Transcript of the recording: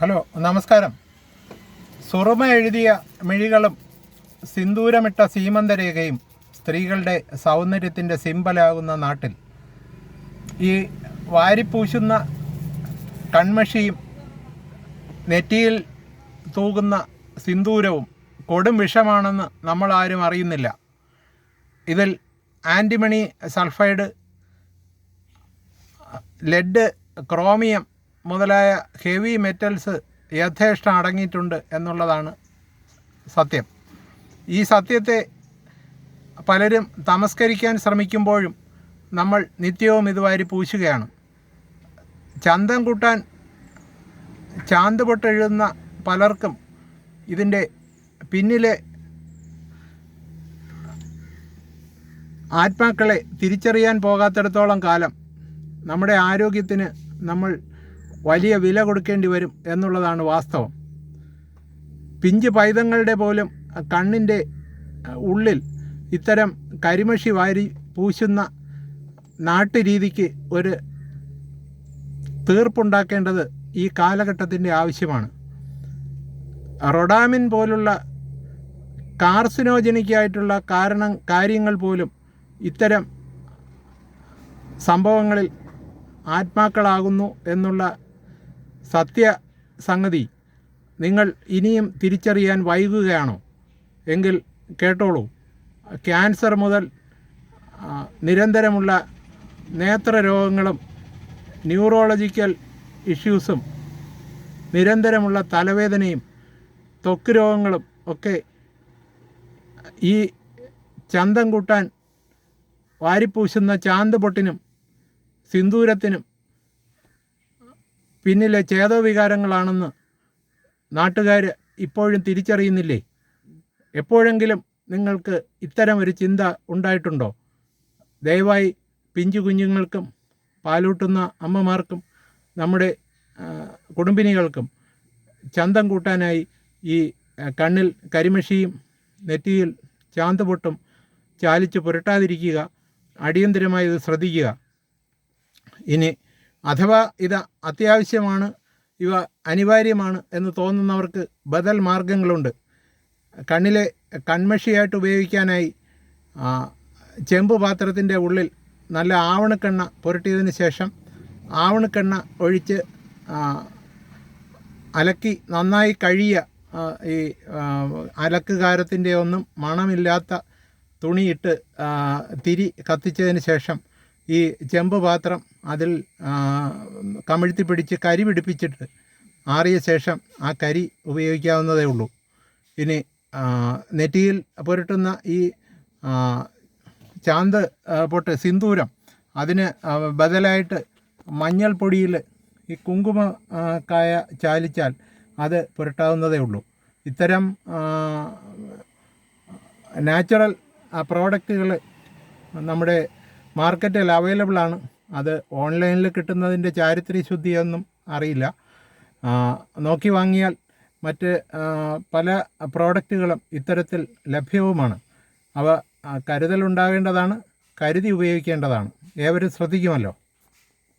Hello, നമസ്കാരം. സുറുമ എഴുതിയ മിഴികളും സിന്ദൂരമിട്ട സീമന്തരേഖയും സ്ത്രീകളുടെ സൗന്ദര്യത്തിൻ്റെ സിമ്പലാകുന്ന നാട്ടിൽ ഈ വാരിപ്പൂശുന്ന കൺമഷിയും നെറ്റിയിൽ തൂകുന്ന സിന്ദൂരവും കൊടും വിഷമാണെന്ന് നമ്മളാരും അറിയുന്നില്ല. ഇതിൽ ആൻറ്റിമണി സൾഫൈഡ്, ലെഡ്, ക്രോമിയം മുതലായ ഹെവി മെറ്റൽസ് യഥേഷ്ടം അടങ്ങിയിട്ടുണ്ട് എന്നുള്ളതാണ് സത്യം. ഈ സത്യത്തെ പലരും തമസ്കരിക്കാൻ ശ്രമിക്കുമ്പോഴും നമ്മൾ നിത്യവും ഇതുവാരി പൂശുകയാണ്. ചന്തം കൂട്ടാൻ ചാന്ത് പൊട്ടെഴുതുന്ന പലർക്കും ഇതിൻ്റെ പിന്നിലെ ആത്മാക്കളെ തിരിച്ചറിയാൻ പോകാത്തിടത്തോളം കാലം നമ്മുടെ ആരോഗ്യത്തിന് നമ്മൾ വലിയ വില കൊടുക്കേണ്ടി വരും എന്നുള്ളതാണ് വാസ്തവം. പിഞ്ച് പൈതങ്ങളുടെ പോലും കണ്ണിൻ്റെ ഉള്ളിൽ ഇത്തരം കരിമഷി വാരി പൂശുന്ന നാട്ടുരീതിക്ക് ഒരു തീർപ്പുണ്ടാക്കേണ്ടത് ഈ കാലഘട്ടത്തിൻ്റെ ആവശ്യമാണ്. റൊഡാമിൻ പോലുള്ള കാർസിനോജനിക്കായിട്ടുള്ള കാര്യങ്ങൾ പോലും ഇത്തരം സംഭവങ്ങളിൽ ആത്മാക്കളാകുന്നു എന്നുള്ള സത്യസംഗതി നിങ്ങൾ ഇനിയും തിരിച്ചറിയാൻ വൈകുകയാണോ? എങ്കിൽ കേട്ടോളൂ. ക്യാൻസർ മുതൽ നിരന്തരമുള്ള നേത്രരോഗങ്ങളും ന്യൂറോളജിക്കൽ ഇഷ്യൂസും നിരന്തരമുള്ള തലവേദനയും ത്വക്ക് രോഗങ്ങളും ഒക്കെ ഈ ചന്തം കൂട്ടാൻ വാരിപ്പൂശുന്ന ചാന്ത് പൊട്ടിനും സിന്ദൂരത്തിനും പിന്നിലെ ചേതോവികാരങ്ങളാണെന്ന് നാട്ടുകാർ ഇപ്പോഴും തിരിച്ചറിയുന്നില്ലേ? എപ്പോഴെങ്കിലും നിങ്ങൾക്ക് ഇത്തരം ഒരു ചിന്ത ഉണ്ടായിട്ടുണ്ടോ? ദയവായി പിഞ്ചു കുഞ്ഞുങ്ങൾക്കും പാലൂട്ടുന്ന അമ്മമാർക്കും നമ്മുടെ കുടുംബിനികൾക്കും ചന്തം കൂട്ടാനായി ഈ കണ്ണിൽ കരിമഷിയും നെറ്റിയിൽ ചാന്ത് പൊട്ടും ചാലിച്ച് പുരട്ടാതിരിക്കുക. അടിയന്തരമായി ഇത് ശ്രദ്ധിക്കുക. ഇനി അഥവാ ഇത് അത്യാവശ്യമാണ്, ഇവ അനിവാര്യമാണ് എന്ന് തോന്നുന്നവർക്ക് ബദൽ മാർഗങ്ങളുണ്ട്. കണ്ണിലെ കൺമഷിയായിട്ട് ഉപയോഗിക്കാനായി ചെമ്പ് പാത്രത്തിൻ്റെ ഉള്ളിൽ നല്ല ആവണക്കെണ്ണ പുരട്ടിയതിന് ശേഷം ആവണക്കെണ്ണ ഒഴിച്ച് അലക്കി നന്നായി കഴുകിയ ഈ അലക്കുകാരത്തിൻ്റെ ഒന്നും മണമില്ലാത്ത തുണിയിട്ട് തിരി കത്തിച്ചതിന് ശേഷം ഈ ചെമ്പ് പാത്രം അതിൽ കമിഴ്ത്തി പിടിച്ച് കരി പിടിപ്പിച്ചിട്ട് ആറിയ ശേഷം ആ കരി ഉപയോഗിക്കാവുന്നതേ ഉള്ളൂ. ഇനി നെറ്റിയിൽ പുരട്ടുന്ന ഈ ചാന്ത് പൊട്ട് സിന്ദൂരം, അതിന് ബദലായിട്ട് മഞ്ഞൾപ്പൊടിയിൽ ഈ കുങ്കുമക്കായ ചാലിച്ചാൽ അത് പുരട്ടാവുന്നതേ ഉള്ളൂ. ഇത്തരം നാച്ചുറൽ പ്രോഡക്റ്റുകൾ നമ്മുടെ മാർക്കറ്റിൽ അവൈലബിളാണ്. അത് ഓൺലൈനിൽ കിട്ടുന്നതിൻ്റെ ചാരിത്ര്യ ശുദ്ധിയൊന്നും അറിയില്ല. നോക്കി വാങ്ങിയാൽ മറ്റ് പല പ്രോഡക്റ്റുകളും ഇത്തരത്തിൽ ലഭ്യവുമാണ്. അവ കരുതലുണ്ടാകേണ്ടതാണ്, കരുതി ഉപയോഗിക്കേണ്ടതാണ്. ഏവരും ശ്രദ്ധിക്കുമല്ലോ.